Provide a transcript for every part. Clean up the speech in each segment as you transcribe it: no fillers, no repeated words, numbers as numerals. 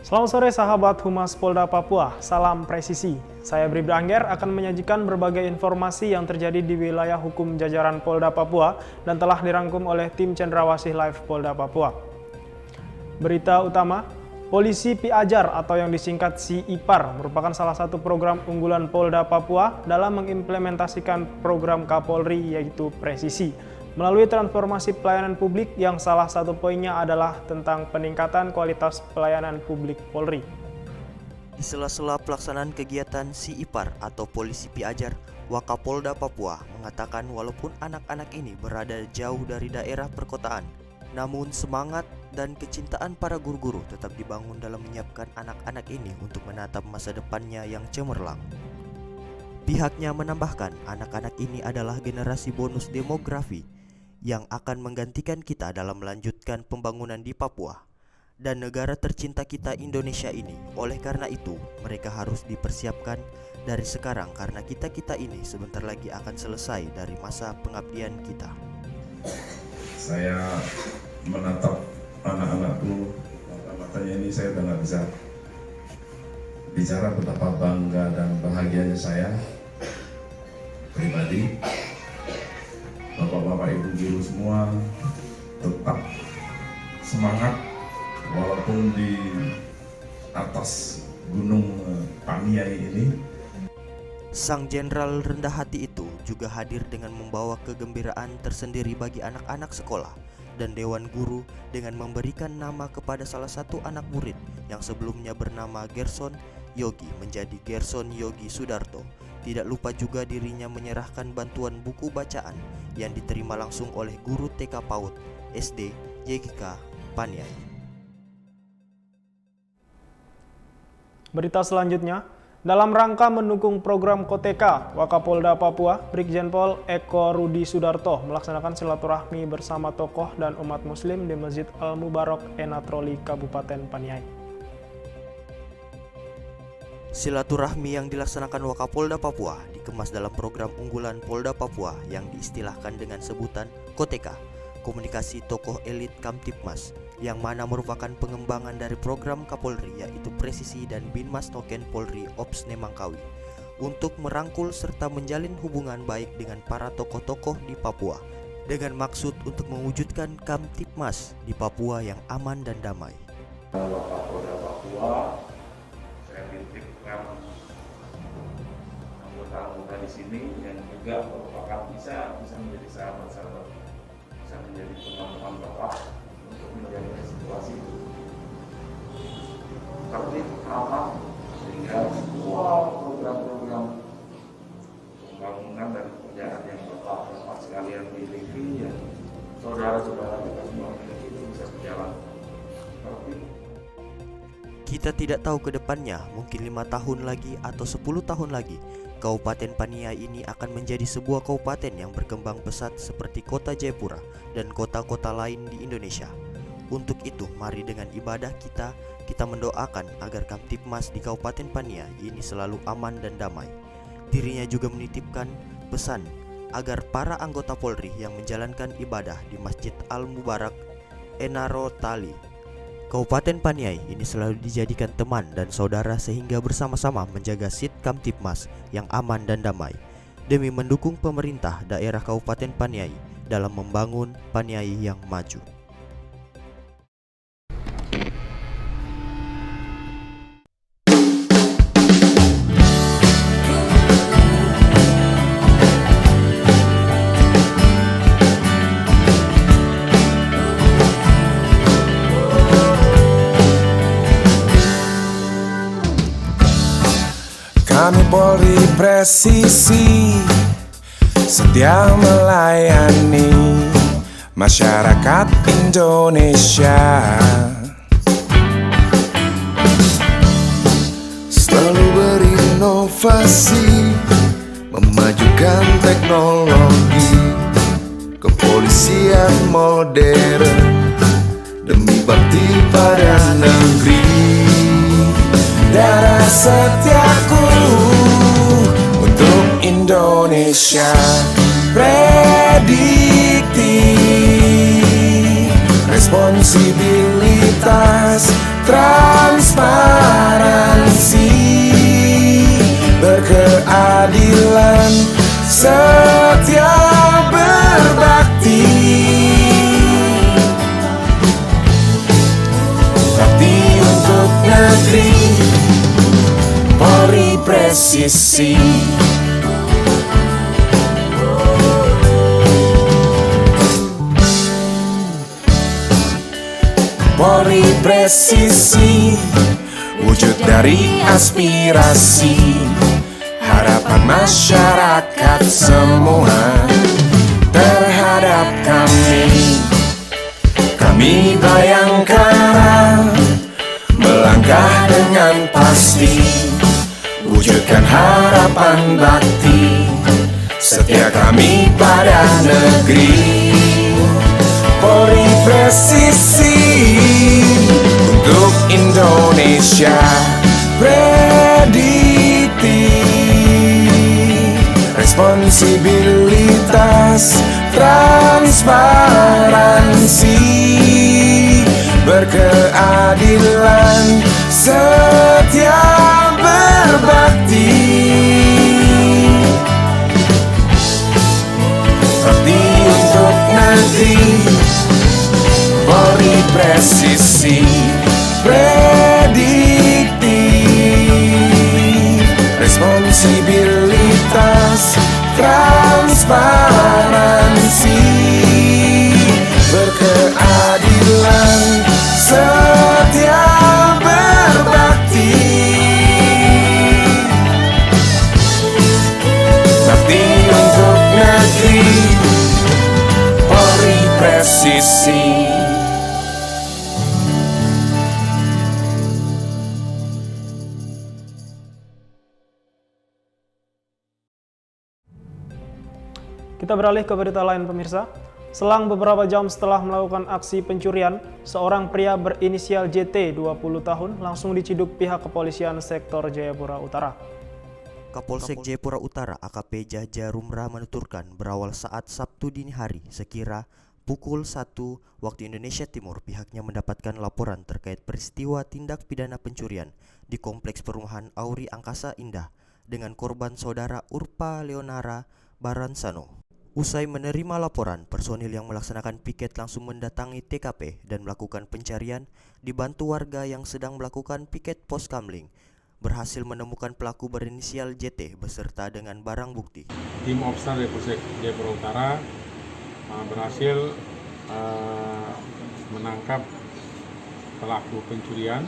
Selamat sore sahabat Humas Polda Papua, salam presisi. Saya Bribda Angger akan menyajikan berbagai informasi yang terjadi di wilayah hukum jajaran Polda Papua dan telah dirangkum oleh tim Cendrawasih Live Polda Papua. Berita utama, Polisi Piajar atau yang disingkat SIIPAR merupakan salah satu program unggulan Polda Papua dalam mengimplementasikan program Kapolri yaitu presisi. Melalui transformasi pelayanan publik yang salah satu poinnya adalah tentang peningkatan kualitas pelayanan publik Polri. Di sela-sela pelaksanaan kegiatan SIIPAR atau Polisi Piajar, Wakapolda Papua mengatakan walaupun anak-anak ini berada jauh dari daerah perkotaan, namun semangat dan kecintaan para guru-guru tetap dibangun dalam menyiapkan anak-anak ini untuk menatap masa depannya yang cemerlang. Pihaknya menambahkan anak-anak ini adalah generasi bonus demografi yang akan menggantikan kita dalam melanjutkan pembangunan di Papua dan negara tercinta kita Indonesia ini. Oleh karena itu, mereka harus dipersiapkan dari sekarang karena kita-kita ini sebentar lagi akan selesai dari masa pengabdian kita. Saya menatap anak-anakku, mata-matanya ini saya udah gak bisa bicara betapa bangga dan bahagianya saya pribadi. Bapak-bapak, ibu guru semua tetap semangat walaupun di atas gunung Paniai ini. Sang jenderal rendah hati itu juga hadir dengan membawa kegembiraan tersendiri bagi anak-anak sekolah dan dewan guru dengan memberikan nama kepada salah satu anak murid yang sebelumnya bernama Gerson Yogi menjadi Gerson Yogi Sudarto. Tidak lupa juga dirinya menyerahkan bantuan buku bacaan yang diterima langsung oleh guru TK PAUD SD YGK Paniai. Berita selanjutnya, dalam rangka mendukung program KOTK, Wakapolda Papua, Brigjen Pol Eko Rudi Sudarto melaksanakan silaturahmi bersama tokoh dan umat muslim di Masjid Al-Mubarak Enatroli, Kabupaten Paniai. Silaturahmi yang dilaksanakan Wakapolda Papua dikemas dalam program unggulan Polda Papua yang diistilahkan dengan sebutan KOTK, Komunikasi Tokoh Elit Kamtipmas, yang mana merupakan pengembangan dari program Kapolri yaitu Presisi dan Binmas Noken Polri Ops Nemangkawi untuk merangkul serta menjalin hubungan baik dengan para tokoh-tokoh di Papua dengan maksud untuk mewujudkan Kamtipmas di Papua yang aman dan damai. Wakapolda Papua, saya titipkan anggota-anggota di sini yang juga merupakan bisa menjadi sahabat-sahabat, bisa menjadi teman-teman Bapak untuk menjaga situasi itu tertib, aman, sehingga semua program-program pembangunan dan pekerjaan yang Bapak sekalian miliki, ya saudara-saudara kita semua miliki itu bisa berjalan tertib. Kita tidak tahu ke depannya, mungkin 5 tahun lagi atau 10 tahun lagi, Kabupaten Paniai ini akan menjadi sebuah kabupaten yang berkembang pesat seperti kota Jayapura dan kota-kota lain di Indonesia. Untuk itu, mari dengan ibadah kita mendoakan agar Kamtipmas di Kabupaten Paniai ini selalu aman dan damai. Dirinya juga menitipkan pesan agar para anggota Polri yang menjalankan ibadah di Masjid Al-Mubarak Enarotali Kabupaten Paniai ini selalu dijadikan teman dan saudara sehingga bersama-sama menjaga Sit Kamtipmas yang aman dan damai demi mendukung pemerintah daerah Kabupaten Paniai dalam membangun Paniai yang maju. Kami Polri presisi, setia melayani masyarakat Indonesia. Selalu berinovasi, memajukan teknologi, kepolisian modern demi bakti pada negeri. Darah setiaku untuk Indonesia prediktif, responsibilitas, transparansi. presisi. Polri presisi, wujud dari aspirasi, harapan masyarakat semua terhadap kami. Kami Bayangkara melangkah dengan pasti, wujudkan harapan bakti, setia kami pada negeri. Polri presisi untuk Indonesia prediktif, responsibilitas, transparansi, berkeadilan, setia berbakti. Bakti untuk negeri, Polri presisi prediktif, responsibilitas, transparansi, berkeadilan, setia berbakti. Bakti untuk negeri, Polri presisi. Kita beralih ke berita lain pemirsa. Selang beberapa jam setelah melakukan aksi pencurian, seorang pria berinisial JT 20 tahun langsung diciduk pihak kepolisian sektor Jayapura Utara. Kapolsek Jayapura Utara AKP Jaja Rumra menuturkan berawal saat Sabtu dini hari sekira pukul 1 waktu Indonesia Timur pihaknya mendapatkan laporan terkait peristiwa tindak pidana pencurian di kompleks perumahan Auri Angkasa Indah dengan korban saudara Urpa Leonara Baransano. Usai menerima laporan, personil yang melaksanakan piket langsung mendatangi TKP dan melakukan pencarian dibantu warga yang sedang melakukan piket pos kamling. Berhasil menemukan pelaku berinisial JT beserta dengan barang bukti. Tim Opsnal dari Polsek Jayapura Utara berhasil menangkap pelaku pencurian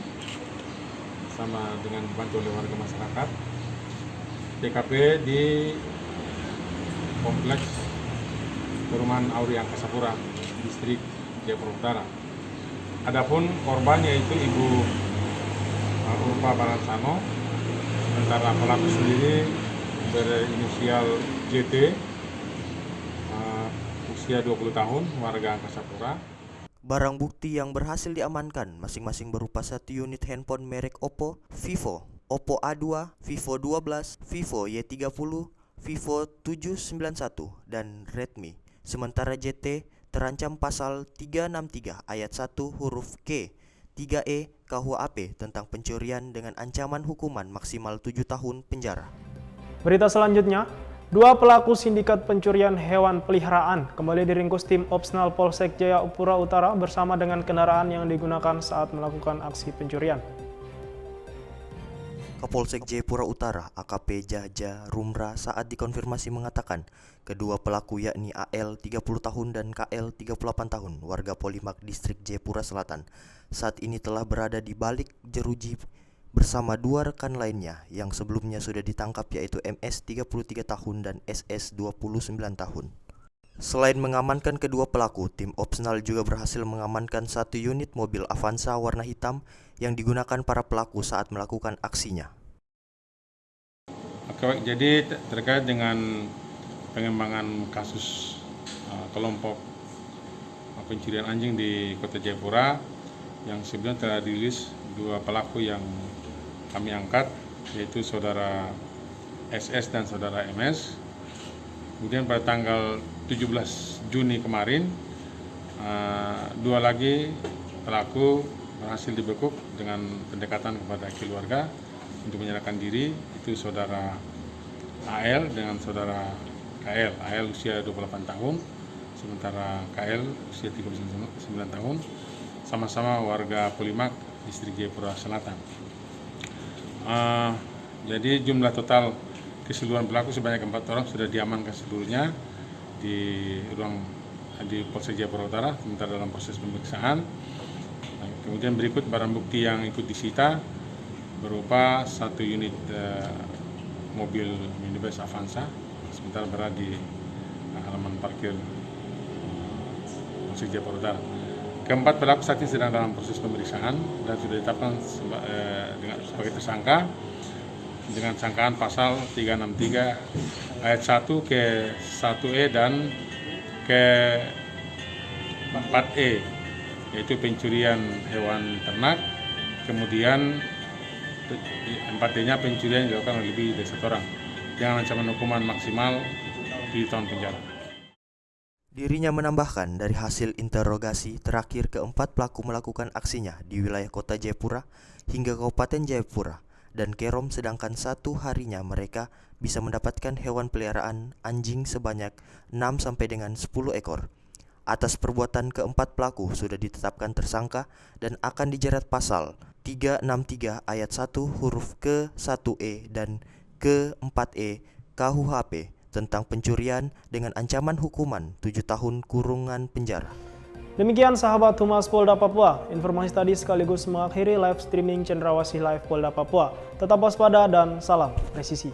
sama dengan dibantu oleh warga masyarakat. TKP di kompleks perumahan Auri Angkasa Pura, distrik Jayapura Utara. Adapun korbannya itu Ibu Urpa Baransano, sementara pelaku sendiri berinisial JT, usia 20 tahun, warga Angkasa Pura. Barang bukti yang berhasil diamankan masing-masing berupa 1 unit handphone merek Oppo, Vivo, Oppo A2, Vivo 12, Vivo Y30, Vivo 791, dan Redmi. Sementara JT terancam pasal 363 ayat 1 huruf K 3E KUHP tentang pencurian dengan ancaman hukuman maksimal 7 tahun penjara. Berita selanjutnya, 2 pelaku sindikat pencurian hewan peliharaan kembali diringkus tim Opsnal Polsek Jayapura Utara bersama dengan kendaraan yang digunakan saat melakukan aksi pencurian. Kapolsek Jayapura Utara AKP Jaja Rumra saat dikonfirmasi mengatakan kedua pelaku yakni AL 30 tahun dan KL 38 tahun warga Polimak distrik Jayapura Selatan saat ini telah berada di balik jeruji bersama 2 rekan lainnya yang sebelumnya sudah ditangkap yaitu MS 33 tahun dan SS 29 tahun. Selain mengamankan kedua pelaku, tim Opsnal juga berhasil mengamankan 1 unit mobil Avanza warna hitam yang digunakan para pelaku saat melakukan aksinya. Oke, jadi terkait dengan pengembangan kasus kelompok pencurian anjing di Kota Jayapura yang sebelumnya telah dirilis 2 pelaku yang kami angkat, yaitu saudara SS dan saudara MS. Kemudian pada tanggal 17 Juni kemarin 2 lagi pelaku berhasil dibekuk dengan pendekatan kepada keluarga untuk menyerahkan diri, itu saudara AL dengan saudara KL. AL usia 28 tahun, sementara KL usia 39 tahun, sama-sama warga Polimak, distrik Jayapura Selatan. Jadi jumlah total keseluruhan pelaku sebanyak 4 orang sudah diamankan seluruhnya di Polsek Jayapura Utara, sementara dalam proses pemeriksaan. Nah, kemudian berikut barang bukti yang ikut disita berupa 1 unit mobil minibus Avanza, sementara berada di halaman parkir Polsek Jayapura Utara. Keempat pelaku saat ini sedang dalam proses pemeriksaan dan sudah ditetapkan sebagai tersangka dengan sangkaan pasal 363 ayat 1 ke 1E dan ke 4E, yaitu pencurian hewan ternak, kemudian 4D-nya pencurian yang dilakukan oleh lebih dari 1 orang dengan ancaman hukuman maksimal 7 tahun penjara. Dirinya menambahkan dari hasil interogasi terakhir keempat pelaku melakukan aksinya di wilayah kota Jayapura hingga Kabupaten Jayapura dan Kerom, sedangkan 1 harinya mereka bisa mendapatkan hewan peliharaan anjing sebanyak 6 sampai dengan 10 ekor. Atas perbuatan keempat pelaku sudah ditetapkan tersangka dan akan dijerat pasal 363 ayat 1 huruf ke-1E dan ke-4E KUHP tentang pencurian dengan ancaman hukuman 7 tahun kurungan penjara. Demikian sahabat Humas Polda Papua, informasi tadi sekaligus mengakhiri live streaming Cendrawasih Live Polda Papua. Tetap waspada dan salam presisi.